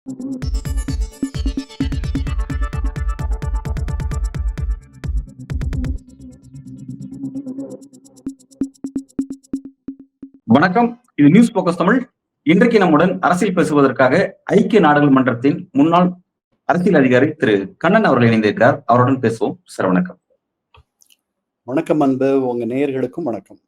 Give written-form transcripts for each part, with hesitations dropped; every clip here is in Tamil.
வணக்கம். இது நியூஸ் போக்கஸ் தமிழ். இன்றைக்கு நம்முடன் அரசியல் பேசுவதற்காக ஐக்கிய நாடுகள் மன்றத்தின் முன்னாள் அரசியல் அதிகாரி திரு கண்ணன் அவர்கள் இணைந்திருக்கிறார். அவருடன் பேசுவோம். சார் வணக்கம். வணக்கம் அன்பு. உங்க நேயர்களுக்கும் வணக்கம்.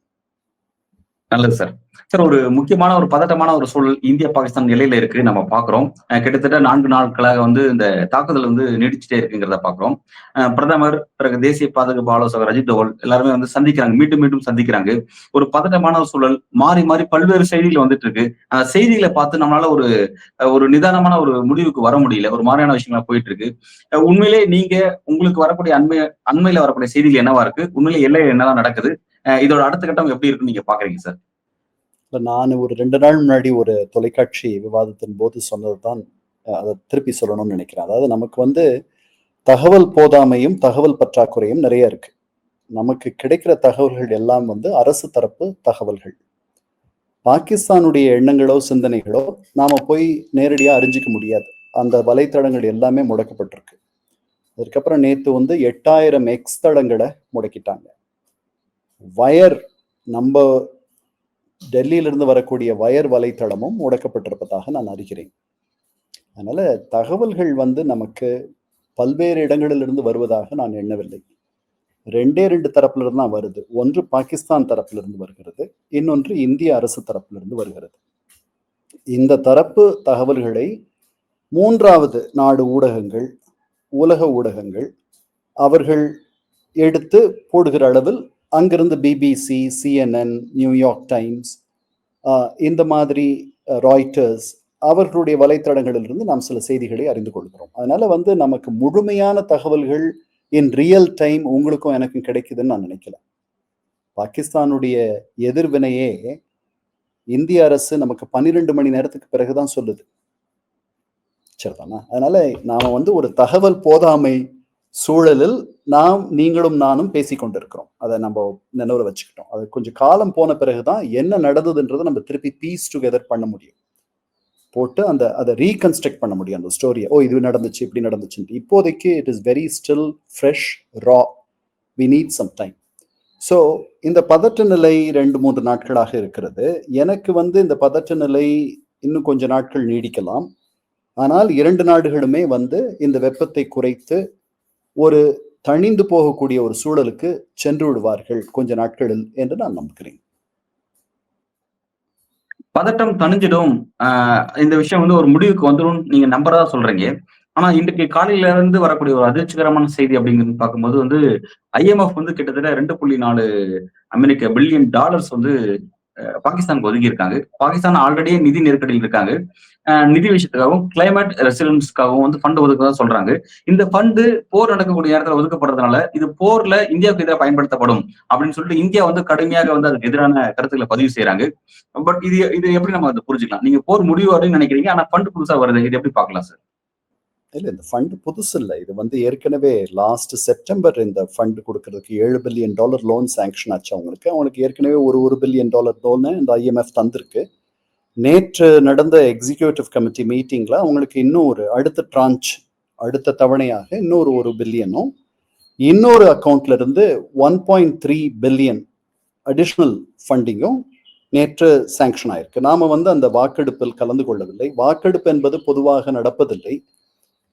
நல்லது சார். சார், ஒரு முக்கியமான ஒரு பதட்டமான ஒரு சூழல் இந்தியா பாகிஸ்தான் நிலையில இருக்கு நம்ம பாக்குறோம். கிட்டத்தட்ட 4 நாட்களாக இந்த தாக்குதல் நீடிச்சுட்டே இருக்குங்கிறத பாக்குறோம். பிரதமர், பிறகு தேசிய பாதுகாப்பு ஆலோசகர் அஜித் தோவல் எல்லாருமே சந்திக்கிறாங்க, மீண்டும் மீண்டும் சந்திக்கிறாங்க. ஒரு பதட்டமான ஒரு சூழல் மாறி மாறி பல்வேறு செய்திகள் வந்துட்டு இருக்கு. செய்திகளை பார்த்து நம்மளால ஒரு நிதானமான ஒரு முடிவுக்கு வர முடியல. ஒரு மாதிரியான விஷயங்களா போயிட்டு இருக்கு. உண்மையிலே நீங்க உங்களுக்கு வரக்கூடிய அண்மையில வரக்கூடிய செய்திகள் என்னவா இருக்கு? உண்மையிலே எல்லையில என்னதான் நடக்குது? இதோட அடுத்த கட்டம் எப்படி இருக்குன்னு நீங்க பாக்குறீங்க சார்? நான் ஒரு 2 நாள் முன்னாடி ஒரு தொலைக்காட்சி விவாதத்தின் போது சொன்னதுதான் அதை திருப்பி சொல்லணும்னு நினைக்கிறேன். அதாவது நமக்கு தகவல் போதாமையும் தகவல் பற்றாக்குறையும் நிறைய இருக்கு. நமக்கு கிடைக்கிற தகவல்கள் எல்லாம் அரசு தரப்பு தகவல்கள். பாகிஸ்தானுடைய எண்ணங்களோ சிந்தனைகளோ நாம போய் நேரடியா அறிஞ்சிக்க முடியாது. அந்த வலைத்தளங்கள் எல்லாமே முடக்கப்பட்டிருக்கு. அதுக்கப்புறம் நேத்து 8000 எக்ஸ் தளங்களை முடக்கிட்டாங்க. வயர், நம்ம டெல்லியிலிருந்து வரக்கூடிய வயர் வலைத்தளமும் முடக்கப்பட்டிருப்பதாக நான் அறிகிறேன். அதனால தகவல்கள் நமக்கு பல்வேறு இடங்களிலிருந்து வருவதாக நான் எண்ணவில்லை. 2 தரப்பிலிருந்து தான் வருது. ஒன்று பாகிஸ்தான் தரப்பிலிருந்து வருகிறது, இன்னொன்று இந்திய அரசு தரப்பிலிருந்து வருகிறது. இந்த தரப்பு தகவல்களை 3வது நாடு ஊடகங்கள், உலக ஊடகங்கள் அவர்கள் எடுத்து போடுகிற அளவில் அங்கிருந்து பிபிசி, CNN, நியூயார்க் டைம்ஸ், இந்த மாதிரி ராய்டர்ஸ் அவர்களுடைய வலைத்தளங்களிலிருந்து நாம் சில செய்திகளை அறிந்து கொள்கிறோம். அதனால நமக்கு முழுமையான தகவல்கள் இன் ரியல் டைம் உங்களுக்கும் எனக்கும் கிடைக்குதுன்னு நான் நினைக்கல. பாகிஸ்தானுடைய எதிர்வினையே இந்திய அரசு நமக்கு 12 மணி நேரத்துக்கு பிறகுதான் சொல்லுது. சரிதானா? அதனால நாம ஒரு தகவல் போதாமை சூழலில் நீங்களும் நானும் பேசிக்கொண்டிருக்கிறோம். அதை நம்ம நினைவுல வச்சுக்கிட்டோம். அது கொஞ்சம் காலம் போன பிறகுதான் என்ன நடந்ததுன்றதை நம்ம திருப்பி பீஸ் டுகெதர் பண்ண முடியும். போட்டு அதை ரீகன்ஸ்ட்ரக்ட் பண்ண முடியும் அந்த ஸ்டோரியை. இது நடந்துச்சு, இப்படி நடந்துச்சு. இப்போதைக்கு it is very still fresh, raw. We need some time. So இந்த பதட்ட நிலை 2-3 நாட்களாக இருக்கிறது. எனக்கு இந்த பதட்ட நிலை இன்னும் கொஞ்ச நாட்கள் நீடிக்கலாம். ஆனால் 2 நாடுகளுமே இந்த வெப்பத்தை குறைத்து ஒரு தணிந்து போகக்கூடிய ஒரு சூழலுக்கு சென்று விடுவார்கள் கொஞ்ச நாட்களில் என்று நான் நம்புகிறேன். பதட்டம் தணிஞ்சிடும், இந்த விஷயம் ஒரு முடிவுக்கு வந்துடும் நீங்க நம்புறதா சொல்றீங்க. ஆனா இன்றைக்கு காலையில இருந்து வரக்கூடிய ஒரு அதிர்ச்சிகரமான செய்தி அப்படிங்கிறது பார்க்கும்போது IMF கிட்டத்தட்ட 2.4 அமெரிக்க பில்லியன் டாலர்ஸ் பாகிஸ்தானுக்கு ஒதுக்கி இருக்காங்க. பாகிஸ்தான் ஆல்ரெடி நிதி நெருக்கடியில் இருக்காங்க. நிதி விஷயத்துக்காகவும் கிளைமேட் ரெசிலன்ஸ்க்காகவும் ஃபண்ட் ஒதுக்குறதா சொல்றாங்க. இந்த ஃபண்டு போர் நடக்கக்கூடிய நேரத்தில் ஒதுக்கப்படுறதுனால இது போர்ல இந்தியாவுக்கு எதிராக பயன்படுத்தப்படும் அப்படின்னு சொல்லிட்டு இந்தியா கடுமையாக அதுக்கு எதிரான கருத்துக்களை பதிவு செய்யறாங்க. பட் இது எப்படி நம்ம அதை புரிஞ்சுக்கலாம்? நீங்க போர் முடிவு அப்படின்னு நினைக்கிறீங்க, ஆனா ஃபண்ட் புதுசா வருது, இது எப்படி பார்க்கலாம் சார்? இல்ல, இந்த ஃபண்ட் புதுசு இல்லை. இது ஏற்கனவே லாஸ்ட் செப்டம்பர் இந்த ஃபண்ட் கொடுக்கறதுக்கு $7 பில்லியன் லோன் சாங்ஷன் ஆச்சு. அவங்களுக்கு ஏற்கனவே $1 பில்லியன் லோன் இந்த IMF தந்திருக்கு. நேற்று நடந்த எக்ஸிக்யூட்டிவ் கமிட்டி மீட்டிங்ல அவங்களுக்கு இன்னும் அடுத்த டிரான்ச், அடுத்த தவணையாக இன்னொரு $1 பில்லியனும் இன்னொரு அக்கௌண்ட்ல இருந்து 1.3 பில்லியன் அடிஷனல் ஃபண்டிங்கும் நேற்று சாங்ஷன் ஆயிருக்கு. நாம அந்த வாக்கெடுப்பில் கலந்து கொள்ளவில்லை. வாக்கெடுப்பு என்பது பொதுவாக நடப்பதில்லை.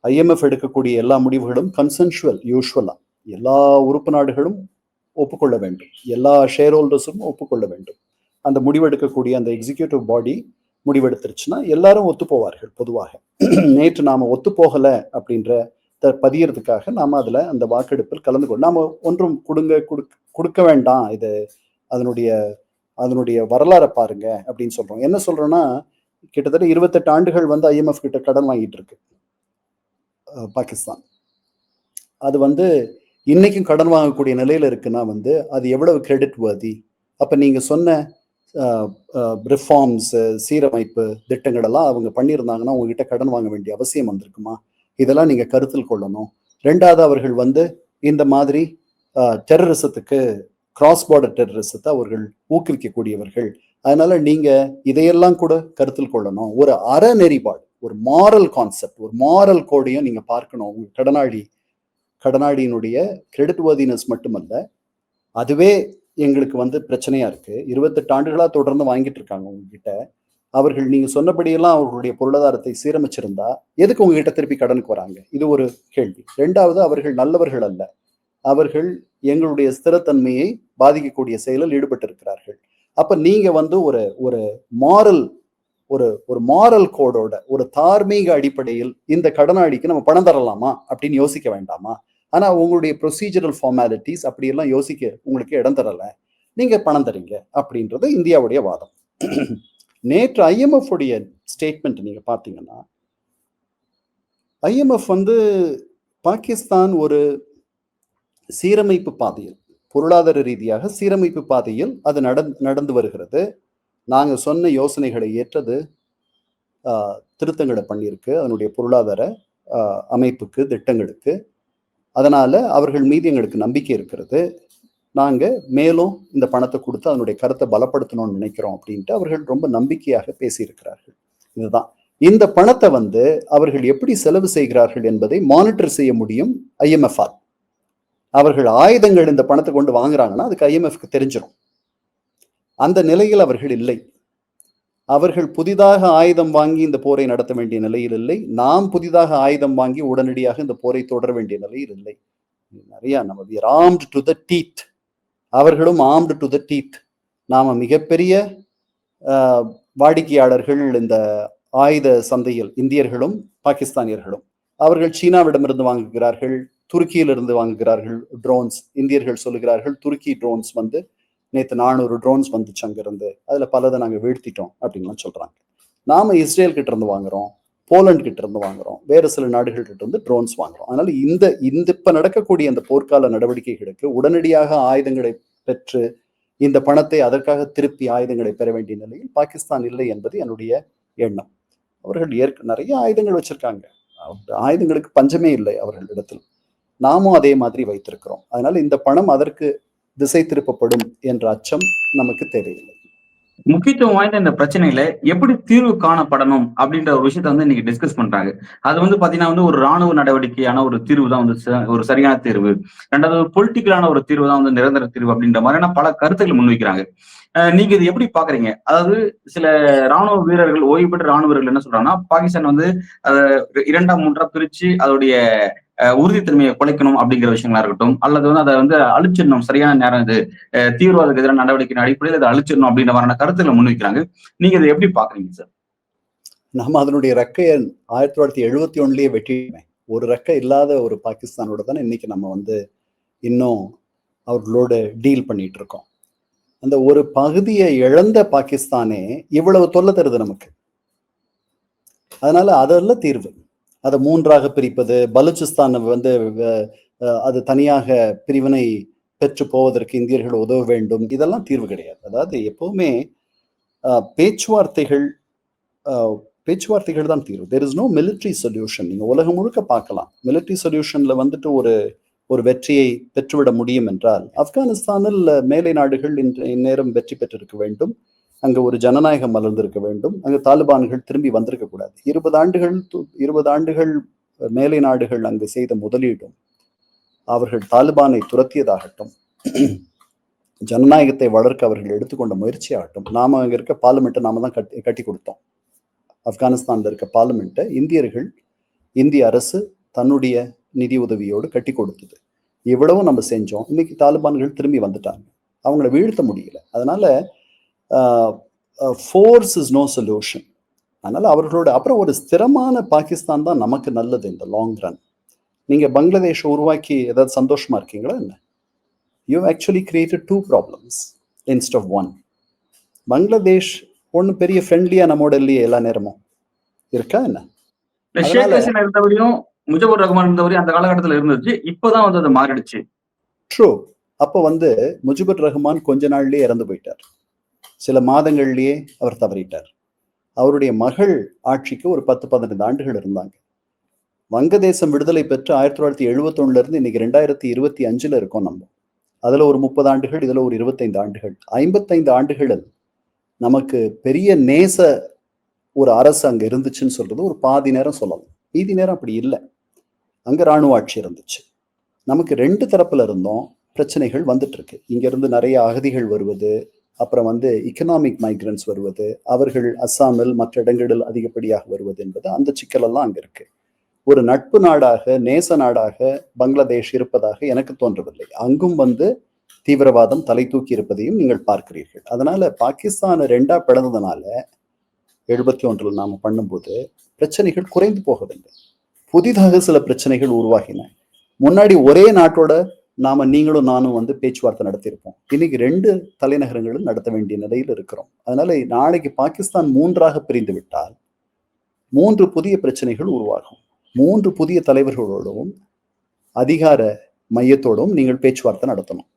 IMF எடுக்கக்கூடிய எல்லா முடிவுகளும் கன்சென்சுவல். யூஸ்வலா எல்லா உறுப்பு நாடுகளும் ஒப்புக்கொள்ள வேண்டும், எல்லா ஷேர் ஹோல்டர்ஸும் ஒப்புக்கொள்ள வேண்டும். அந்த முடிவெடுக்கக்கூடிய அந்த எக்ஸிக்யூட்டிவ் பாடி முடிவெடுத்துருச்சுன்னா எல்லாரும் ஒத்து போவார்கள் பொதுவாக. நேற்று நாம ஒத்து போகல அப்படின்ற பதியறதுக்காக நாம அதுல அந்த வாக்கெடுப்பில் கலந்து கொள்ள நாம ஒன்றும் கொடுக்க வேண்டாம், இது அதனுடைய வரலாறை பாருங்க அப்படின்னு சொல்றோம். என்ன சொல்றோம்னா, கிட்டத்தட்ட 28 ஆண்டுகள் IMF கிட்ட கடன் வாங்கிட்டு இருக்கு பாகிஸ்தான். அது இன்னைக்கும் கடன் வாங்கக்கூடிய நிலையில இருக்குன்னா அது எவ்வளவு கிரெடிட் வர்தி? அப்ப நீங்க சொன்ன ரிஃபார்ம்ஸ், சீரமைப்பு திட்டங்கள் எல்லாம் அவங்க பண்ணியிருந்தாங்கன்னா உங்ககிட்ட கடன் வாங்க வேண்டிய அவசியம் வந்திருக்குமா? இதெல்லாம் நீங்க கருத்தில் கொள்ளணும். 2வது, அவர்கள் இந்த மாதிரி டெரரிசத்துக்கு, கிராஸ் பார்டர் டெரரிசத்தை அவர்கள் ஊக்குவிக்கக்கூடியவர்கள். அதனால நீங்க இதையெல்லாம் கூட கருத்தில் கொள்ளணும். ஒரு அறநெறிபாடு, ஒரு மாரல் கான்செப்ட், ஒரு மாரல் கோடையும் நீங்க பார்க்கணும். உங்க கடனாடியினுடைய கிரெடிட் வர்தினஸ் மட்டுமல்ல, அதுவே எங்களுக்கு வந்து பிரச்சனையா இருக்கு. 28 ஆண்டுகளா தொடர்ந்து வாங்கிட்டு இருக்காங்க உங்ககிட்ட. அவர்கள் நீங்க சொன்னபடியெல்லாம் அவர்களுடைய பொருளாதாரத்தை சீரமைச்சிருந்தா எதுக்கு உங்ககிட்ட திருப்பி கடனுக்கு வராங்க? இது ஒரு கேள்வி. 2வது, அவர்கள் நல்லவர்கள் அல்ல. அவர்கள் எங்களுடைய ஸ்திரத்தன்மையை பாதிக்கக்கூடிய செயலில் ஈடுபட்டு இருக்கிறார்கள். அப்ப நீங்க வந்து ஒரு ஒரு மாரல் ஒரு மாரல் கோடோட, ஒரு தார்மீக அடிப்படையில் இந்த கடனாளிக்கு நம்ம பணம் தரலாமா அப்படின்னு யோசிக்க வேண்டாமா? ஆனா உங்களுடைய ப்ரொசீஜரல் ஃபார்மாலிட்டிஸ் அப்படியெல்லாம் யோசிக்க உங்களுக்கு இடம் தரல. நீங்க பணம் தரீங்க அப்படின்றது இந்தியாவுடைய வாதம். நேற்று IMF உடைய ஸ்டேட்மெண்ட் நீங்க பாத்தீங்கன்னா, IMF வந்து பாகிஸ்தான் ஒரு சீரமைப்பு பாதையில், பொருளாதார ரீதியாக சீரமைப்பு பாதையில் அது நடந்து வருகிறது. நாங்க சொன்ன யோசனைகளை ஏற்றது, திருத்தங்களை பண்ணியிருக்கு அதனுடைய பொருளாதார அமைப்புக்கு, திட்டங்களுக்கு. அதனால அவர்கள் மீது எங்களுக்கு நம்பிக்கை இருக்கிறது. நாங்க மேலும் இந்த பணத்தை கொடுத்து அதனுடைய கருத்தை பலப்படுத்தணும்னு நினைக்கிறோம் அப்படின்ட்டு அவர்கள் ரொம்ப நம்பிக்கையாக பேசியிருக்கிறார்கள். இதுதான். இந்த பணத்தை வந்து அவர்கள் எப்படி செலவு செய்கிறார்கள் என்பதை மானிட்டர் செய்ய முடியும் IMF ஆல். அவர்கள் ஆயுதங்கள் இந்த பணத்தை கொண்டு வாங்குறாங்கன்னா அதுக்கு IMFக்கு தெரிஞ்சிடும். அந்த நிலையில் அவர்கள் இல்லை. அவர்கள் புதிதாக ஆயுதம் வாங்கி இந்த போரை நடத்த வேண்டிய நிலையில் இல்லை. நாம் புதிதாக ஆயுதம் வாங்கி உடனடியாக இந்த போரை தொடர வேண்டிய நிலையில் இல்லை. நிறைய நம்ம we are armed to the teeth. அவர்களும் armed to the teeth. நாம மிகப்பெரிய வாடிக்கையாளர்கள் இந்த ஆயுத சந்தையில், இந்தியர்களும் பாகிஸ்தானியர்களும். அவர்கள் சீனாவிடமிருந்து வாங்குகிறார்கள், துருக்கியிலிருந்து வாங்குகிறார்கள் ட்ரோன்ஸ். இந்தியர்கள் சொல்லுகிறார்கள் துருக்கி ட்ரோன்ஸ் வந்து நேற்று 400 ட்ரோன்ஸ் வந்துச்சு அங்கிருந்து, அதுல பலதை நாங்க வீழ்த்திட்டோம் அப்படின்லாம் சொல்றாங்க. நாம இஸ்ரேல் கிட்ட இருந்து வாங்குறோம், போலண்ட் கிட்ட இருந்து வாங்குறோம், வேறு சில நாடுகள் கிட்ட இருந்து ட்ரோன்ஸ் வாங்குறோம். அதனால இந்த இப்ப நடக்கக்கூடிய அந்த போர்க்கால நடவடிக்கைகளுக்கு உடனடியாக ஆயுதங்களை பெற்று இந்த பணத்தை அதற்காக திருப்பி ஆயுதங்களை பெற வேண்டிய நிலையில் பாகிஸ்தான் இல்லை என்பது என்னுடைய எண்ணம். அவர்கள் நிறைய ஆயுதங்கள் வச்சிருக்காங்க, ஆயுதங்களுக்கு பஞ்சமே இல்லை அவர்களிடத்தில். நாமும் அதே மாதிரி வைத்திருக்கிறோம். அதனால இந்த பணம் அதற்கு திசை திருப்பப்படும் என்ற அச்சம் நமக்கு தேவையில்லை. முக்கியத்துவம் வாய்ந்த இந்த பிரச்சனையில எப்படி தீர்வு காணப்படணும் அப்படின்ற ஒரு விஷயத்த வந்து இன்னைக்கு டிஸ்கஸ் பண்றாங்க. அது வந்து பாத்தீங்கன்னா வந்து ஒரு ராணுவ நடவடிக்கையான ஒரு தீர்வு தான் வந்து ஒரு சரியான தீர்வு. 2வது பொலிட்டிக்கலான ஒரு தீர்வு தான் வந்து நிரந்தர தீர்வு அப்படின்ற மாதிரியான பல கருத்துக்கள் முன்வைக்கிறாங்க. நீங்க இது எப்படி பாக்குறீங்க? அதாவது சில ராணுவ வீரர்கள், ஓய்வு பெற்ற ராணுவ வீரர்கள் என்ன சொல்றாங்கன்னா, பாகிஸ்தான் வந்து அதை 2ஆம் 3ஆ பிரிச்சு அதோடைய உறுதித்தன்மையை குலைக்கணும் அப்படிங்கிற விஷயங்களா இருக்கட்டும், அல்லது வந்து அதை வந்து அழிச்சிடணும், சரியான நேரம் இது, தீவிரவாதத்துக்கு எதிரான நடவடிக்கையின் அடிப்படையில் அதை அழிச்சிடணும் அப்படின்ற மாதிரியான கருத்துக்களை முன்வைக்கிறாங்க. நீங்க இதை எப்படி பாக்குறீங்க சார்? நம்ம அதனுடைய ரெக்கையை 1971லயே வெட்டிடுமே. ஒரு ரெக்கை இல்லாத ஒரு பாகிஸ்தானோட தானே இன்னைக்கு நம்ம வந்து இன்னும் அவர்களோட டீல் பண்ணிட்டு இருக்கோம். அந்த ஒரு பகுதியை இழந்த பாகிஸ்தானே இவ்வளவு தொல்லை தருது நமக்கு. அதனால அதெல்லாம் தீர்வு. அதை 3ஆக பிரிப்பது, பலுச்சிஸ்தான் வந்து அது தனியாக பிரிவினை பெற்று போவதற்கு இந்தியர்கள் உதவ வேண்டும், இதெல்லாம் தீர்வு கிடையாது. அதாவது எப்பவுமே பேச்சுவார்த்தைகள் தான் தீர்வு. There is no military solution. நீங்க உலகம் முழுக்க பார்க்கலாம். மிலிட்ரி சொல்யூஷன்ல வந்துட்டு ஒரு வெற்றியை பெற்றுவிட முடியும் என்றால், ஆப்கானிஸ்தானில் மேலை நாடுகள் இந்நேரம் வெற்றி பெற்றிருக்க வேண்டும். அங்க ஒரு ஜனநாயகம் மலர்ந்திருக்க வேண்டும். அங்க தாலிபான்கள் திரும்பி வந்திருக்க கூடாது. 20 ஆண்டுகள் மேலை நாடுகள் அங்கு செய்த முதலீடும், அவர்கள் தாலிபானை துரத்தியதாகட்டும், ஜனநாயகத்தை வளர்க்க அவர்கள் எடுத்துக்கொண்ட முயற்சி ஆகட்டும், நாம அங்க இருக்க பார்லிமெண்ட்டை நாம தான் கட்டி கொடுத்தோம். ஆப்கானிஸ்தான்ல இருக்க பார்லிமெண்ட்டை இந்திய அரசு தன்னுடைய நிதி உதவியோடு கட்டி கொடுத்தது. இவ்வளவும் நம்ம செஞ்சோம். இன்னைக்கு தாலிபான்கள் திரும்பி வந்துட்டாங்க. அவங்கள வீழ்த்த முடியல. அதனால ஃபோர்ஸ் இஸ் நோ சொல்யூஷன். அதனால அவர்களோட அப்புறம் ஒரு ஸ்திரமான பாகிஸ்தான் தான் நமக்கு நல்லது இந்த லாங் ரன். நீங்க பங்களாதேஷ் உருவாக்கி ஏதாவது சந்தோஷமா இருக்கீங்களா என்ன? You actually created 2 problems instead of 1. Bangladesh ஒன்னும் பெரிய ஃப்ரெண்ட்லியா நம்மோட இல்லையே எல்லா நேரமும் இருக்கா என்ன? முஜிபுர் ரஹ்மான் இருந்தவரை அந்த காலகட்டத்தில் இருந்துச்சு. இப்பதான் வந்து அது மாறிடுச்சு. ட்ரூ. அப்ப வந்து முஜிபுர் ரஹ்மான் கொஞ்ச நாள்லயே இறந்து போயிட்டார். சில மாதங்கள்லயே அவர் தவறிட்டார். அவருடைய மகள் ஆட்சிக்கு ஒரு 10-15 ஆண்டுகள் இருந்தாங்க. வங்கதேசம் விடுதலை பெற்று 1971 இருந்து இன்னைக்கு 2025 இருக்கோம் நம்ம. அதுல ஒரு 30 ஆண்டுகள், இதுல ஒரு 25 ஆண்டுகள். 55 ஆண்டுகளில் நமக்கு பெரிய நேச ஒரு அரசு அங்க இருந்துச்சுன்னு சொல்றது ஒரு பாதி நேரம் சொல்லலாம். மீதி நேரம் அப்படி இல்லை. அங்க ராணுவ ஆட்சி இருந்துச்சு. நமக்கு 2 தரப்புல இருந்தும் பிரச்சனைகள் வந்துட்டு இருக்கு. இங்க இருந்து நிறைய அகதிகள் வருவது, அப்புறம் வந்து எக்கனாமிக் மைக்ரன்ஸ் வருவது, அவர்கள் அஸ்ஸாமில் மற்ற இடங்களில் அதிகப்படியாக வருவது என்பது அந்த சிக்கலெல்லாம் அங்க இருக்கு. ஒரு நட்பு நாடாக, நேச நாடாக பங்களாதேஷ் இருப்பதாக எனக்கு தோன்றவில்லை. அங்கும் வந்து தீவிரவாதம் தலை தூக்கி இருப்பதையும் நீங்கள் பார்க்கிறீர்கள். அதனால பாகிஸ்தானை 2ஆ பிளந்ததுனால 71 நாம பண்ணும்போது பிரச்சனைகள் குறைந்து போகவில்லை. புதிதாக சில பிரச்சனைகள் உருவாகின. முன்னாடி ஒரே நாட்டோட நாம நீங்களும் நானும் வந்து பேச்சுவார்த்தை நடத்தியிருப்போம். இன்னைக்கு 2 தலைநகரங்களும் நடத்த வேண்டிய நிலையில் இருக்கிறோம். அதனால நாளைக்கு பாகிஸ்தான் 3ஆக பிரிந்து விட்டால் 3 புதிய பிரச்சனைகள் உருவாகும். 3 புதிய தலைவர்களோடவும் அதிகார மையத்தோடும் நீங்கள் பேச்சுவார்த்தை நடத்தணும்.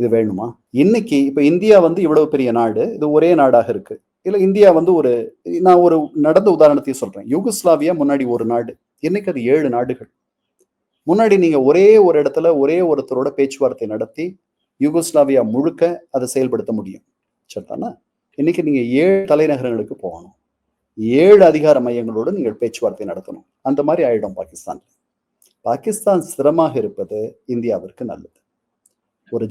இது வேணுமா? இன்னைக்கு இப்ப இந்தியா வந்து இவ்வளவு பெரிய நாடு, இது ஒரே நாடாக இருக்கு. இல்ல இந்தியா வந்து நான் ஒரு நடந்த உதாரணத்தையும் சொல்றேன். யூகோஸ்லாவியா முன்னாடி ஒரு நாடு, இன்னைக்கு அது 7 நாடுகள். முன்னாடி நீங்க ஒரே ஒரு இடத்துல ஒரே ஒருத்தரோட பேச்சுவார்த்தை நடத்தி யூகோஸ்லாவியா முழுக்க அதை செயல்படுத்த முடியும். சரிதானா? இன்னைக்கு நீங்க 7 தலைநகரங்களுக்கு போகணும், 7 அதிகார மையங்களோடு நீங்கள் பேச்சுவார்த்தை நடத்தணும். அந்த மாதிரி ஆயிடும் பாகிஸ்தான். பாகிஸ்தான் ஸ்திரமாக இருப்பது இந்தியாவிற்கு நல்லது. ஒரு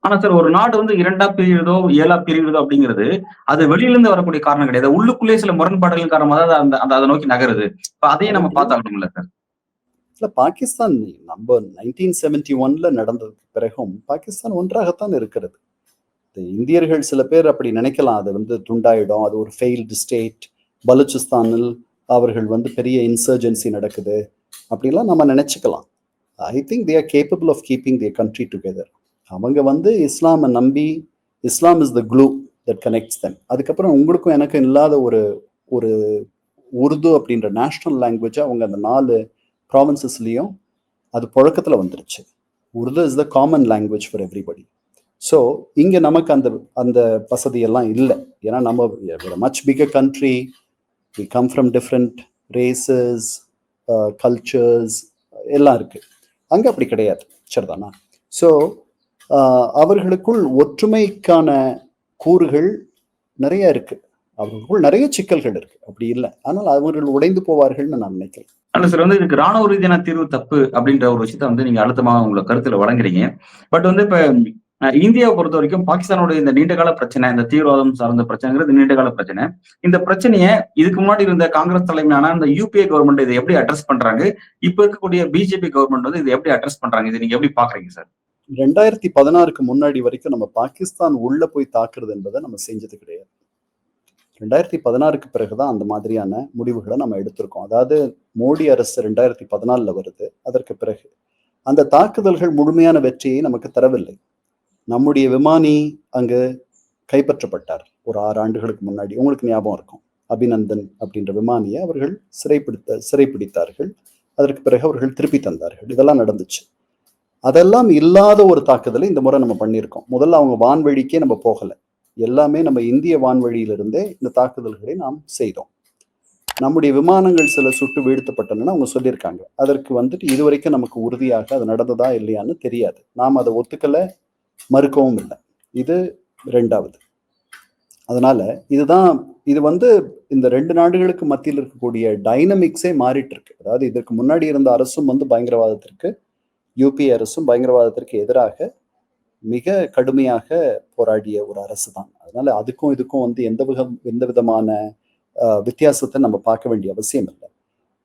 ஆனா சார் ஒரு நாடு வந்து 2ஆ பிரிகிறதோ 7ஆ பிரிகிறதோ அப்படிங்கிறது அது வெளியில இருந்து வரக்கூடிய காரணம் கிடையாது. உள்ளுக்குள்ளே சில முரண்பாடுகள் காரணமாக தான் அதை நோக்கி நகருது. இப்ப அதையும் நம்ம பார்த்தாகணும்ல சார். இல்ல, பாகிஸ்தான் நம்ம 1971 நடந்ததுக்கு பிறகும் பாகிஸ்தான் ஒன்றாகத்தான் இருக்கிறது. இந்தியர்கள் சில பேர் அப்படி நினைக்கலாம், அது வந்து துண்டாயிடும், அது ஒரு ஃபெயில்டு ஸ்டேட், பலுச்சிஸ்தானில் அவர்கள் வந்து பெரிய இன்சர்ஜென்சி நடக்குது அப்படிலாம் நம்ம நினைச்சுக்கலாம். I think they are capable of keeping their country together. அவங்க வந்து இஸ்லாமை நம்பி, Islam is the glue that connects them. அதுக்கப்புறம் உங்களுக்கும் எனக்கும் இல்லாத ஒரு உருது அப்படின்ற நேஷனல் லாங்குவேஜ் அவங்க அந்த 4 ப்ராவின்சஸ்லையும் அது புழக்கத்தில் வந்துருச்சு. Urdu is the common language for everybody. So இங்கே நமக்கு அந்த வசதியெல்லாம் இல்லை. ஏன்னா நம்ம much bigger country, we come from different races, cultures எல்லாம் இருக்கு. அங்கே அப்படி கிடையாது. சரிதானா? ஸோ அவர்களுக்குள் ஒற்றுமைக்கான கூறுகள் நிறைய இருக்கு, அவர்களுக்குள் நிறைய சிக்கல்கள் இருக்கு, அப்படி இல்லை. ஆனால் அவர்கள் உடைந்து போவார்கள்னு நான் நினைக்கிறேன். அல்ல சார், வந்து இதுக்கு ராணுவ ரீதியான தீர்வு தப்பு அப்படின்ற ஒரு விஷயத்த வந்து நீங்க அழுத்தமாக உங்களை கருத்துல வழங்குறீங்க. பட் வந்து இப்ப இந்தியாவை பொறுத்த வரைக்கும் பாகிஸ்தானோட இந்த நீண்டகால பிரச்சனை, இந்த தீவிரவாதம் சார்ந்த பிரச்சனைங்கிறது நீண்டகால பிரச்சனை. இந்த பிரச்சனையை இதுக்கு முன்னாடி இருந்த காங்கிரஸ் தலைமையான இந்த யூபிஏ கவர்மெண்ட் இதை எப்படி அட்ரஸ் பண்றாங்க, இப்ப இருக்கக்கூடிய பிஜேபி கவர்மெண்ட் வந்து இதை எப்படி அட்ரஸ் பண்றாங்க, இதை நீங்க எப்படி பாக்குறீங்க சார்? 2016க்கு முன்னாடி வரைக்கும் நம்ம பாகிஸ்தான் உள்ள போய் தாக்குறது என்பதை நம்ம செஞ்சது கிடையாது. 2016க்கு பிறகுதான் அந்த மாதிரியான முடிவுகளை நம்ம எடுத்திருக்கோம். அதாவது மோடி அரசு 2014 வருது. அதற்கு பிறகு அந்த தாக்குதல்கள் முழுமையான வெற்றியை நமக்கு தரவில்லை. நம்முடைய விமானி அங்கு கைப்பற்றப்பட்டார் ஒரு 6 ஆண்டுகளுக்கு முன்னாடி. உங்களுக்கு ஞாபகம் இருக்கும், அபிநந்தன் அப்படின்ற விமானியை அவர்கள் சிறைப்பிடித்தார்கள். அதற்கு பிறகு அவர்கள் திருப்பி தந்தார்கள். இதெல்லாம் நடந்துச்சு. அதெல்லாம் இல்லாத ஒரு தாக்குதலை இந்த முறை நம்ம பண்ணியிருக்கோம். முதல்ல அவங்க வான்வழிக்கே நம்ம போகலை, எல்லாமே நம்ம இந்திய வான்வழியிலிருந்தே இந்த தாக்குதல்களை நாம் செய்தோம். நம்முடைய விமானங்கள் சில சுட்டு வீழ்த்தப்பட்டன அவங்க சொல்லியிருக்காங்க. அதற்கு வந்துட்டு இதுவரைக்கும் நமக்கு உறுதியாக அது நடந்ததா இல்லையான்னு தெரியாது. நாம் அதை ஒத்துக்கல, மறுக்கவும் இல்லை. இது 2வது. அதனால இது வந்து இந்த 2 நாடுகளுக்கு மத்தியில் இருக்கக்கூடிய டைனமிக்ஸே மாறிட்டு இருக்கு. அதாவது இதற்கு முன்னாடி இருந்த அரசும் வந்து பயங்கரவாதத்திற்கு, யூபி அரசும் பயங்கரவாதத்திற்கு எதிராக மிக கடுமையாக போராடிய ஒரு அரசு தான். அதனால அதுக்கும் இதுக்கும் வந்து எந்த விதமான வித்தியாசத்தை நம்ம பார்க்க வேண்டிய அவசியம் இல்லை.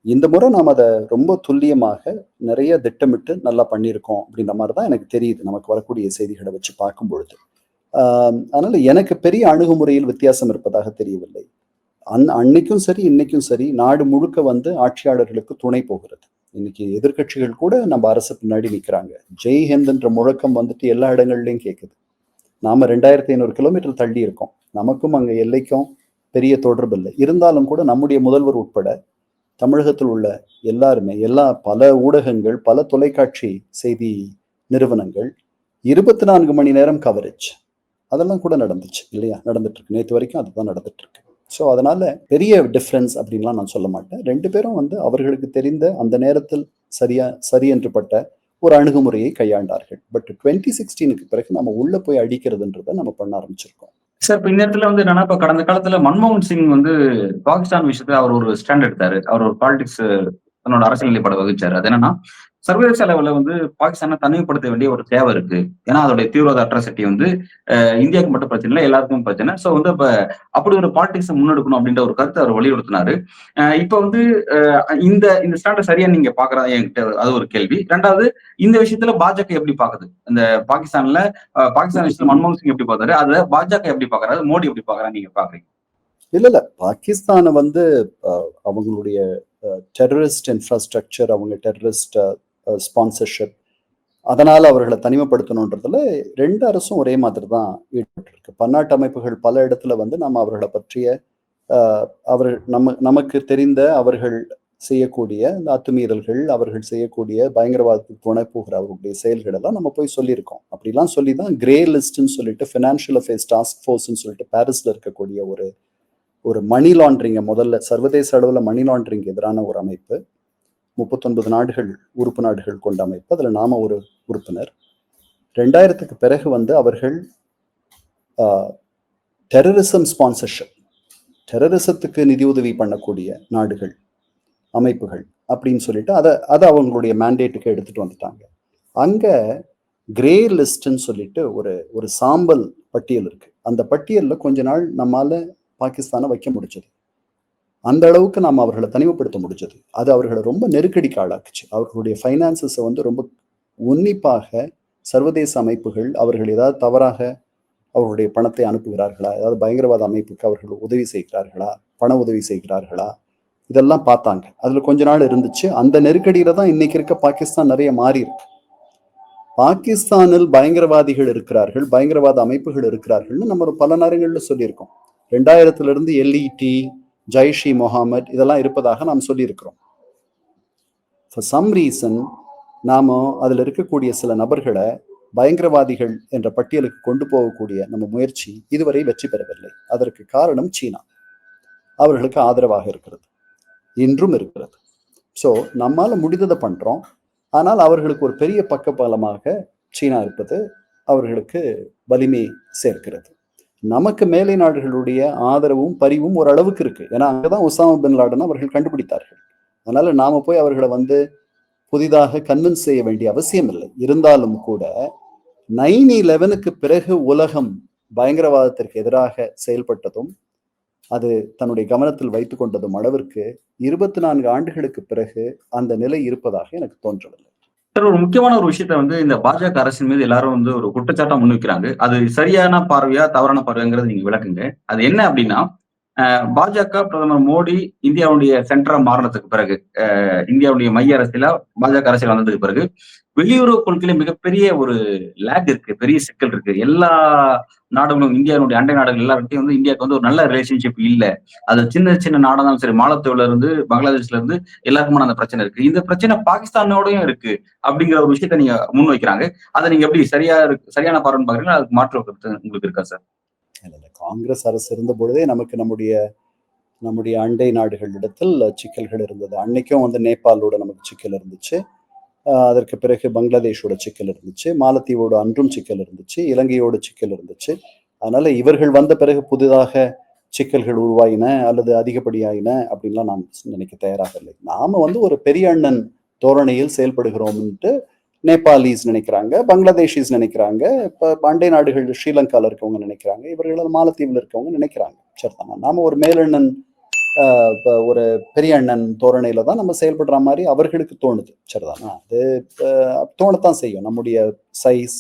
இந்த முறை நாம் அதை ரொம்ப துல்லியமாக நிறைய திட்டமிட்டு நல்லா பண்ணியிருக்கோம் அப்படின்ற மாதிரி தான் எனக்கு தெரியுது, நமக்கு வரக்கூடிய செய்திகளை வச்சு பார்க்கும் பொழுது. அதனால எனக்கு பெரிய அணுகுமுறையில் வித்தியாசம் இருப்பதாக தெரியவில்லை. அன்னைக்கும் சரி இன்னைக்கும் சரி நாடு முழுக்க வந்து ஆட்சியாளர்களுக்கு துணை போகிறது. இன்னைக்கு எதிர்கட்சிகள் கூட நம்ம அரசு பின்னாடி நிற்கிறாங்க. ஜெய் ஹிந்த் என்ற முழக்கம் வந்துட்டு எல்லா இடங்கள்லையும் கேட்குது. நாம 2500 கிலோமீட்டர் தள்ளி இருக்கோம், நமக்கும் அங்க எல்லைக்கும் பெரிய தொடர்பு இல்லை. இருந்தாலும் கூட நம்முடைய முதல்வர் உட்பட தமிழகத்தில் உள்ள எல்லாருமே, பல ஊடகங்கள், பல தொலைக்காட்சி செய்தி நிறுவனங்கள் 24 மணி நேரம் கவரேஜ் அதெல்லாம் கூட நடந்துச்சு இல்லையா? நடந்துட்டு இருக்கு. நேற்று வரைக்கும் அதுதான் நடந்துட்டு இருக்கு. ஸோ அதனால பெரிய டிஃப்ரென்ஸ் அப்படின்லாம் நான் சொல்ல மாட்டேன். 2 பேரும் வந்து அவர்களுக்கு தெரிந்த அந்த நேரத்தில் சரி என்றுபட்ட ஒரு அணுகுமுறையை கையாண்டார்கள். பட் 2016க்கு பிறகு நம்ம உள்ள போய் அடிக்கிறதுன்றதை நம்ம பண்ண ஆரம்பிச்சிருக்கோம். சார் இப்ப இந்த இடத்துல வந்து என்னன்னா, இப்ப கடந்த காலத்துல மன்மோகன் சிங் வந்து பாகிஸ்தான் விஷயத்துல அவர் ஒரு ஸ்டாண்ட் எடுத்தாரு. அவர் ஒரு பாலிடிக்ஸ் தன்னோட அரசியல் நிலைப்பாட வகிச்சாரு. அது என்னன்னா, சர்வதேச அளவுல வந்து பாகிஸ்தான தனிமைப்படுத்த வேண்டிய ஒரு தேவை இருக்கு. ஏன்னா, அதோடைய தீவிரவாத அட்ராசிட்டி வந்து இந்தியாவுக்கு மட்டும் பிரச்சனை இல்ல, எல்லாருக்கும் பிரச்சனை. சோ வந்து அப்ப அப்படி ஒரு பாலிடிக்ஸ முன்னெடுக்கணும் அப்படின்ற ஒரு கருத்த அவர் வலியுறுத்தினாரு. இப்ப வந்து இந்த இந்த ஸ்டாண்ட சரியா நீங்க பார்க்குறதா என்கிட்ட அது ஒரு கேள்வி. 2வது இந்த விஷயத்துல பாஜக எப்படி பாக்குது? இந்த பாகிஸ்தான்ல பாகிஸ்தான் விஷயத்துல மன்மோகன் சிங் எப்படி பார்த்தாரு? அத பாஜக எப்படி பார்க்குறாரு? மோடி எப்படி பார்க்குறாருன்னு நீங்க பார்க்குறீங்க? இல்ல. பாகிஸ்தான வந்து அவங்களுடைய டெரரிஸ்ட் இன்ஃப்ராஸ்ட்ரக்சர், அவங்க டெரரிஸ்ட் ஸ்பான்சர்ஷிப், அதனால அவர்கள தனிமைப்படுத்தணுன்றதுல 2 அரசும் ஒரே மாதிரி தான் ஈடுபட்டிருக்கு. பன்னாட்டு அமைப்புகள் பல இடத்துல வந்து நம்ம அவர்கள பற்றிய அவர்கள் நமக்கு தெரிந்த அவர்கள் செய்யக்கூடிய இந்த அத்துமீறல்கள், அவர்கள் செய்யக்கூடிய பயங்கரவாதத்துக்கு துணை போகிற அவர்களுடைய செயல்கள் எல்லாம் நம்ம போய் சொல்லியிருக்கோம். அப்படிலாம் சொல்லி தான் கிரே லிஸ்ட்ன்னு சொல்லிட்டு ஃபினான்ஷியல் அஃபேர்ஸ் டாஸ்க் ஃபோர்ஸ்ன்னு சொல்லிட்டு பாரிஸ்ல இருக்கக்கூடிய ஒரு மணி லாண்டரிங்க முதல்ல சர்வதேச அளவுல மணி லாண்டரிங் எதிரான ஒரு அமைப்பு. 39 நாடுகள் உறுப்பு நாடுகள் கொண்ட அமைப்பு. அதுல நாம ஒரு உறுப்பினர். 2000க்கு பிறகு வந்து அவர்கள் டெரரிசம் ஸ்பான்சர்ஷிப், டெரரிசத்துக்கு நிதியுதவி பண்ணக்கூடிய நாடுகள், அமைப்புகள் அப்படின்னு சொல்லிட்டு அதை அவங்களுடைய மேண்டேட்டுக்கு எடுத்துட்டு வந்துட்டாங்க. அங்க கிரே லிஸ்ட்ன்னு சொல்லிட்டு ஒரு சாம்பல் பட்டியல் இருக்கு. அந்த பட்டியல்ல கொஞ்ச நாள் நம்மால பாகிஸ்தானை வைக்க முடிஞ்சது. அந்த அளவுக்கு நாம் அவர்களை தனிமைப்படுத்த முடிஞ்சது. அது அவர்களை ரொம்ப நெருக்கடிக்கு ஆளாக்குச்சு. அவர்களுடைய ஃபைனான்சஸை வந்து ரொம்ப உன்னிப்பாக சர்வதேச அமைப்புகள் அவர்கள் ஏதாவது தவறாக அவர்களுடைய பணத்தை அனுப்புகிறார்களா, ஏதாவது பயங்கரவாத அமைப்புக்கு அவர்கள் உதவி செய்கிறார்களா, பண உதவி செய்கிறார்களா, இதெல்லாம் பார்த்தாங்க. அதுல கொஞ்ச நாள் இருந்துச்சு. அந்த நெருக்கடியில தான் இன்னைக்கு இருக்க பாகிஸ்தான் நிறைய மாறி இருக்கு. பாகிஸ்தானில் பயங்கரவாதிகள் இருக்கிறார்கள், பயங்கரவாத அமைப்புகள் இருக்கிறார்கள்னு நம்ம பல நேரங்கள்ல சொல்லியிருக்கோம். 2000ல இருந்து எல்இடி, ஜெய்ஷ் இ முகமது இதெல்லாம் இருப்பதாக நாம் சொல்லியிருக்கிறோம். ஃபார் சம் ரீசன் நாம அதுல இருக்கக்கூடிய சில நபர்களை பயங்கரவாதிகள் என்ற பட்டியலுக்கு கொண்டு போகக்கூடிய நம்ம முயற்சி இதுவரை வெற்றி பெறவில்லை. அதற்கு காரணம் சீனா அவர்களுக்கு ஆதரவாக இருக்கிறது, இன்றும் இருக்கிறது. ஸோ நம்மால முடிந்ததை பண்றோம். ஆனால் அவர்களுக்கு ஒரு பெரிய பக்கபலமாக சீனா இருப்பது அவர்களுக்கு வலிமை சேர்க்கிறது. நமக்கு மேலை நாடுகளுடைய ஆதரவும் பரிவும் ஒரு அளவுக்கு இருக்கு. ஏன்னா அங்கதான் ஒசாமா பின் லாடன் அவர்கள் கண்டுபிடித்தார்கள். அதனால நாம போய் அவர்களை வந்து புதிதாக கன்வின்ஸ் செய்ய வேண்டிய அவசியம் இல்லை. இருந்தாலும் கூட 9/11க்கு பிறகு உலகம் பயங்கரவாதத்திற்கு எதிராக செயல்பட்டதும் அது தன்னுடைய கவனத்தில் வைத்துக் கொண்டதும் அளவிற்கு 24 ஆண்டுகளுக்கு பிறகு அந்த நிலை இருப்பதாக எனக்கு தோன்றவில்லை. சார் ஒரு முக்கியமான ஒரு விஷயத்த வந்து இந்த பாஜக அரசின் மீது எல்லாரும் வந்து ஒரு குற்றச்சாட்டா முன்வைக்கிறாங்க. அது சரியான பார்வையா, தவறான பார்வையாங்கிறத நீங்க விளக்குங்க. அது என்ன அப்படின்னா, பாஜக பிரதமர் மோடி இந்தியாவுடைய சென்டரா மாறினதுக்கு பிறகு, இந்தியாவுடைய மைய அரசியலா பாஜக அரசியல் வந்ததுக்கு பிறகு, வெளியுறவு கொள்கையில மிகப்பெரிய ஒரு லேக் இருக்கு. பெரிய சிக்கல் இருக்கு. எல்லா நாடுகளும் இந்தியாவுடைய அண்டை நாடுகள் எல்லார்கிட்டயும் வந்து இந்தியாவுக்கு வந்து ஒரு நல்ல ரிலேஷன்ஷிப் இல்ல. அது சின்ன சின்ன நாடா இருந்தாலும் சரி, மாலத்தீவுல இருந்து, பங்களாதேஷ்ல இருந்து எல்லாருக்குமான அந்த பிரச்சனை இருக்கு. இந்த பிரச்சனை பாகிஸ்தானோடயும் இருக்கு. அப்படிங்கிற ஒரு விஷயத்த நீங்க முன்வைக்கிறாங்க. அதை நீங்க எப்படி சரியான பார்வைன்னு பாக்குறீங்களா? அதுக்கு மாற்று கருத்து உங்களுக்கு இருக்கா சார்? காங்கிரஸ் அரசு இருந்த பொழுதே நமக்கு நம்முடைய அண்டை நாடுகளிடத்தில் சிக்கல்கள் இருந்தது. அன்னைக்கும் வந்து நேபாளோட நமக்கு சிக்கல் இருந்துச்சு. அதற்கு பிறகு பங்களாதேஷோட சிக்கல் இருந்துச்சு, மாலத்தீவோட அன்றும் சிக்கல் இருந்துச்சு, இலங்கையோட சிக்கல் இருந்துச்சு. அதனால இவர்கள் வந்த பிறகு புதிதாக சிக்கல்கள் உருவாயின அல்லது அதிகப்படியாயின அப்படின்லாம் நான் நினைக்க தயாராக இல்லை. நாம வந்து ஒரு பெரிய அண்ணன் தோரணையில் செயல்படுகிறோம்ட்டு நேபாளிஸ் நினைக்கிறாங்க, பங்களாதேஷிஸ் நினைக்கிறாங்க, இப்ப அண்டை நாடுகள் ஸ்ரீலங்கால இருக்கவங்க நினைக்கிறாங்க, இவர்கள் மாலத்தீவில் இருக்கவங்க நினைக்கிறாங்க. சரிதானா? நாம ஒரு மேலண்ணன் ஒரு பெரிய அண்ணன் தோரணையில தான் நம்ம செயல்படுற மாதிரி அவர்களுக்கு தோணுது. சரிதானா? அது தோணத்தான் செய்யும். நம்முடைய சைஸ்,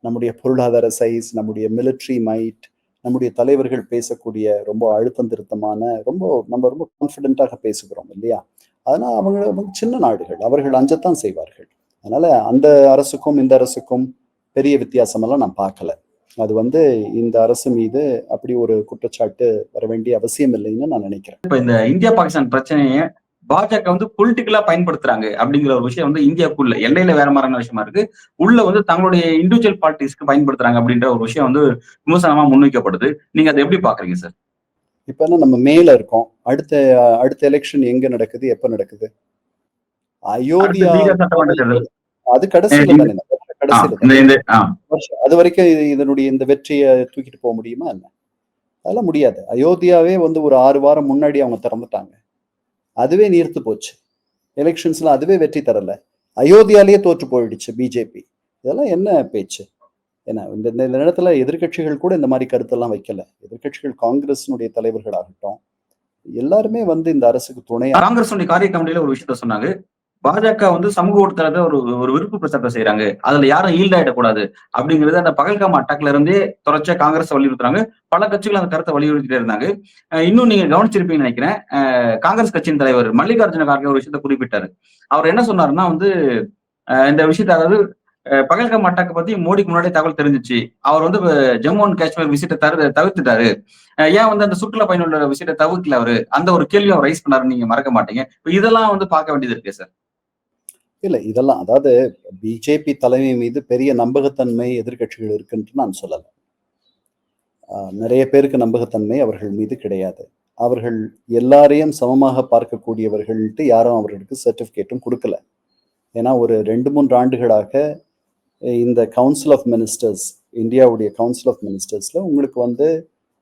நம்முடைய பொருளாதார சைஸ், நம்முடைய மிலிட்ரி மைட், நம்முடைய தலைவர்கள் பேசக்கூடிய ரொம்ப அழுத்தம் திருத்தமான நம்ம ரொம்ப கான்ஃபிடென்ட்டாக பேசுகிறோம் இல்லையா? அதனால அவங்க சின்ன நாடுகள், அவர்கள் அஞ்சத்தான் செய்வார்கள். அதனால அந்த அரசுக்கும் இந்த அரசுக்கும் பெரிய வித்தியாசமெல்லாம் நான் பார்க்கல. அது வந்து இந்த அரசு மீது அப்படி ஒரு குற்றச்சாட்டு வர வேண்டிய அவசியம் இல்லைன்னு நான் நினைக்கிறேன். இப்ப இந்த இந்தியா பாகிஸ்தான் பிரச்சனையை பாஜக வந்து பொலிட்டிக்கலா பயன்படுத்துறாங்க அப்படிங்கிற ஒரு விஷயம் வந்து இந்தியாவுக்குள்ள எல்லையில வேற மாதிரியான விஷயமா இருக்கு. உள்ள வந்து தங்களுடைய இண்டிவிஜுவல் பார்ட்டிஸ்க்கு பயன்படுத்துறாங்க அப்படின்ற ஒரு விஷயம் வந்து விமர்சனமா முன்வைக்கப்படுது. நீங்க அதை எப்படி பாக்குறீங்க சார்? இப்ப நம்ம மேல இருக்கோம். அடுத்த எலெக்ஷன் எங்க நடக்குது, எப்ப நடக்குது? அயோத்தியா அது கடைசியில தானே, கடைசியில தானே. அது வரைக்கும் இதனுடைய இந்த வெற்றியை தூக்கிட்டு போக முடியுமா என்ன? அதெல்லாம் முடியாது. அயோத்தியாவே வந்து ஒரு 6 வாரம் முன்னாடி அவங்க திறந்துட்டாங்க. அதுவே நீர்த்து போச்சு. எலெக்ஷன்ஸ்ல அதுவே வெற்றி தரல. அயோத்தியாலேயே தோற்று போயிடுச்சு பிஜேபி. இதெல்லாம் என்ன பேச்சு? ஏன்னா இந்த இந்த நேரத்துல எதிர்க்கட்சிகள் கூட இந்த மாதிரி கருத்தெல்லாம் வைக்கல. எதிர்க்கட்சிகள் காங்கிரஸினுடைய தலைவர்களாகட்டும் எல்லாருமே வந்து இந்த அரசுக்கு துணையா காங்கிரஸ் காரிய கமிட்டியில ஒரு விஷயத்த சொன்னாங்க. பாஜக வந்து சமூக ஊடகத்துல ஒரு ஒரு விருப்பு பிரச்சாரத்தை செய்யறாங்க. அதுல யாரும் ஈல்ட் ஆயிடக்கூடாது அப்படிங்கிறது அந்த பகல்காம் அட்டாக்ல இருந்தே தொடர்ச்சியா காங்கிரஸ் வலியுறுத்துறாங்க. பல கட்சிகள் அந்த கருத்தை வலியுறுத்திட்டே இருந்தாங்க. இன்னும் நீங்க கவனிச்சிருப்பீங்கன்னு நினைக்கிறேன். காங்கிரஸ் கட்சியின் தலைவர் மல்லிகார்ஜுன கார்கே ஒரு விஷயத்த குறிப்பிட்டாரு. அவர் என்ன சொன்னாருன்னா வந்து இந்த விஷயத்த, அதாவது பகல்காம் அட்டாக் பத்தி மோடிக்கு முன்னாடியே தகவல் தெரிஞ்சிச்சு. அவர் வந்து ஜம்மு அண்ட் காஷ்மீர் விசிட்டை தவிர்த்துட்டாரு. ஏன் வந்து அந்த சுற்றுலா பயணிகளோட விஷயத்தை தவிர்க்கல அவரு? அந்த ஒரு கேள்வி அவர் ரைஸ் பண்ணாரு, நீங்க மறக்க மாட்டீங்க. இதெல்லாம் வந்து பார்க்க வேண்டியது இருக்கு சார். இல்ல இதெல்லாம் அதாவது பிஜேபி தலைமை மீது பெரிய நம்பகத்தன்மை எதிர்க்கட்சிகள் இருக்குன்னு நான் சொல்லல. நிறைய பேருக்கு நம்பகத்தன்மை அவர்கள் மீது கிடையாது. அவர்கள் எல்லாரையும் சமமாக பார்க்கக்கூடியவர்கள்ட்டு யாரும் அவர்களுக்கு சர்டிபிகேட்டும் கொடுக்கல. ஏன்னா ஒரு 2-3 ஆண்டுகளாக இந்த கவுன்சில் ஆஃப் மினிஸ்டர்ஸ், இந்தியாவுடைய கவுன்சில் ஆஃப் மினிஸ்டர்ஸ்ல உங்களுக்கு வந்து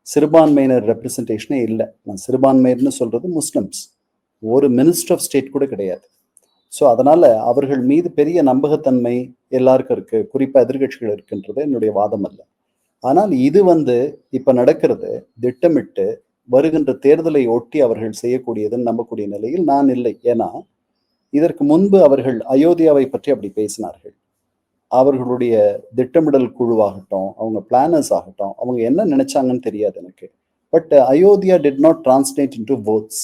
சிறுபான்மையினர் ரெப்ரசன்டேஷனே இல்லை. நான் சிறுபான்மையர்னு சொல்றது முஸ்லிம்ஸ். ஒரு மினிஸ்டர் ஆஃப் ஸ்டேட் கூட கிடையாது. ஸோ அதனால அவர்கள் மீது பெரிய நம்பகத்தன்மை எல்லாருக்கும் இருக்கு, குறிப்பா எதிர்கட்சிகள் இருக்குன்றது என்னுடைய வாதம் அல்ல. ஆனால் இது வந்து இப்ப நடக்கிறது திட்டமிட்டு வருகின்ற தேர்தலை ஒட்டி அவர்கள் செய்யக்கூடியதுன்னு நம்பக்கூடிய நிலையில் நான் இல்லை. ஏன்னா இதற்கு முன்பு அவர்கள் அயோத்தியாவை பற்றி அப்படி பேசினார்கள். அவர்களுடைய திட்டமிடல் குழுவாகட்டும், அவங்க பிளானர்ஸ் ஆகட்டும், அவங்க என்ன நினைச்சாங்கன்னு தெரியாது எனக்கு. But Ayodhya did not translate into volts.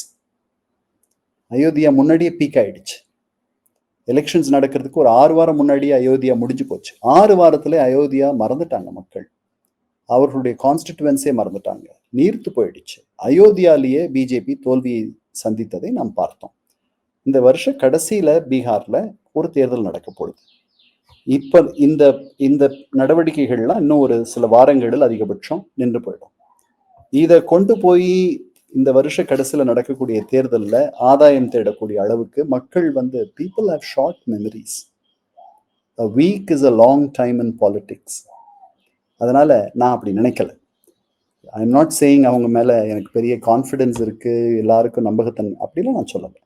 Ayodhya முன்னாடியே பீக் ஆயிடுச்சு. எலெக்ஷன்ஸ் நடக்கிறதுக்கு ஒரு 6 வாரம் முன்னாடியே அயோத்தியா முடிஞ்சு போச்சு. 6 வாரத்துல அயோத்தியா மறந்துட்டாங்க மக்கள். அவர்களுடைய கான்ஸ்டிடுவன்ஸே மறந்துட்டாங்க. நீர்த்து போயிடுச்சு. அயோத்தியாலேயே பிஜேபி தோல்வியை சந்தித்ததை நாம் பார்த்தோம். இந்த வருஷ கடைசியில பீகார்ல ஒரு தேர்தல் நடக்க போகுது. இப்ப இந்த இந்த நடவடிக்கைகள்லாம் இன்னும் ஒரு சில வாரங்களில் அதிகபட்சம் நின்று போயிடும். இதை கொண்டு போய் இந்த வருஷ கடைசியில நடக்கக்கூடிய தேர்தலில் ஆதாயம் தேடக்கூடிய அளவுக்கு மக்கள் வந்து people have short memories. A week is a long time in politics. அதனால நான் அப்படி நினைக்கல. ஐ எம் நாட் சேயிங் அவங்க மேல எனக்கு பெரிய கான்ஃபிடன்ஸ் இருக்கு, எல்லாருக்கும் நம்பகத்தன்மை அப்படிலாம் நான் சொல்லலை.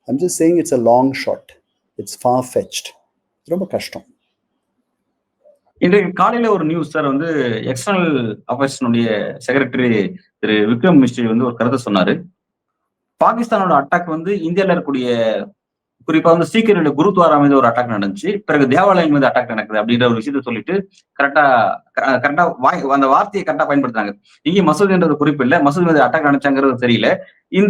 I'm just saying it's a long shot, it's far fetched, ரொம்ப கஷ்டம். இன்றைக்கு காலையில ஒரு நியூஸ் சார், வந்து எக்ஸ்டர்னல் அஃபேர்ஸ்னுடைய செக்ரட்டரி திரு விக்ரம் மிஸ்ரி வந்து ஒரு கருத்தை சொன்னாரு. பாகிஸ்தானோட அட்டாக் வந்து இந்தியாவில் இருக்கக்கூடிய குறிப்பா வந்து சீக்கிரம் குருத்வாரா மீது ஒரு அட்டாக் நடந்துச்சு, பிறகு தேவாலயம் மீது அட்டாக் நடக்குது அப்படின்ற ஒரு விஷயத்த சொல்லிட்டு கரெக்டா அந்த வார்த்தையை கரெக்டா பயன்படுத்துறாங்க. இங்கே மசூதின்ற ஒரு குறிப்பு இல்ல, மசூதி மீது அட்டாக் நடந்துச்சாங்கிறது தெரியல.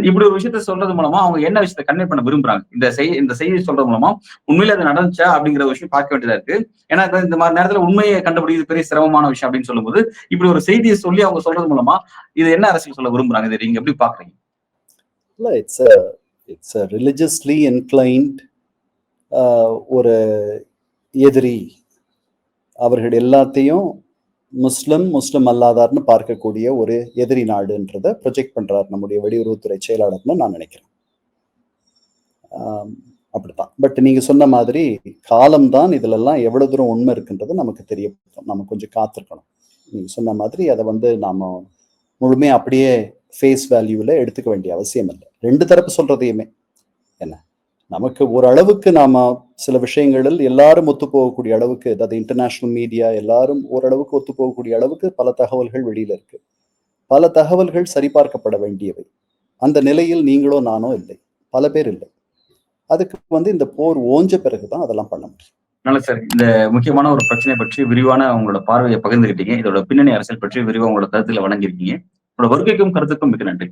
இப்படி ஒரு விஷயத்த சொல்றது மூலமா அவங்க என்ன விஷயத்த கன்வே பண்ண விரும்புறாங்க? இந்த செய்தி சொல்றது மூலமா உண்மையில அது நடந்துச்சா அப்படிங்கிற விஷயம் பார்க்க வேண்டியதா இருக்கு. ஏன்னா இந்த மாதிரி நேரத்துல உண்மையை கண்டுபிடிக்கிறது பெரிய சிரமமான விஷயம் அப்படின்னு சொல்லும்போது இப்படி ஒரு செய்தியை சொல்லி அவங்க சொல்றது மூலமா இது என்ன அரசியல் சொல்ல விரும்புறாங்க? இதை நீங்க எப்படி பாக்குறீங்க? இல்ல, இட்ஸ் a religiously inclined ஒரு எதிரி. அவர்கள் எல்லாத்தையும் முஸ்லிம் அல்லாதார்னு பார்க்கக்கூடிய ஒரு எதிரி நாடுன்றதை ப்ரொஜெக்ட் பண்றார் நம்முடைய வெளியுறவுத்துறை செயலாளர்னு நான் நினைக்கிறேன். அப்படித்தான். பட் நீங்க சொன்ன மாதிரி காலம்தான் இதுலெல்லாம் எவ்வளவு தூரம் உண்மை இருக்குன்றது நமக்கு தெரியப்படுத்தும். நம்ம கொஞ்சம் காத்திருக்கணும். நீங்க சொன்ன மாதிரி அதை வந்து நாம முழுமையா அப்படியே ஃபேஸ் வேல்யூல எடுத்துக்க வேண்டிய அவசியம் இல்லை. 2 தரப்பு சொல்றதையுமே என்ன, நமக்கு ஓரளவுக்கு நாம சில விஷயங்களில் எல்லாரும் ஒத்து போகக்கூடிய அளவுக்கு, அதாவது இன்டர்நேஷனல் மீடியா எல்லாரும் ஓரளவுக்கு ஒத்து போகக்கூடிய அளவுக்கு பல தகவல்கள் வெளியில இருக்கு. பல தகவல்கள் சரிபார்க்கப்பட வேண்டியவை. அந்த நிலையில் நீங்களோ நானோ இல்லை, பல பேர் இல்லை. அதுக்கு வந்து இந்த போர் ஓஞ்ச பிறகுதான் அதெல்லாம் பண்ண முடியும். நல்ல சார், இந்த முக்கியமான ஒரு பிரச்சனை பற்றி விரிவான உங்களோட பார்வையை பகிர்ந்துகிட்டீங்க. இதோட பின்னணி அரசியல் பற்றி விரிவாக உங்களோட கருத்துல வழங்கியிருக்கீங்க. உங்களோட வருகைக்கும் கருத்துக்கும் மிக்க நன்றி.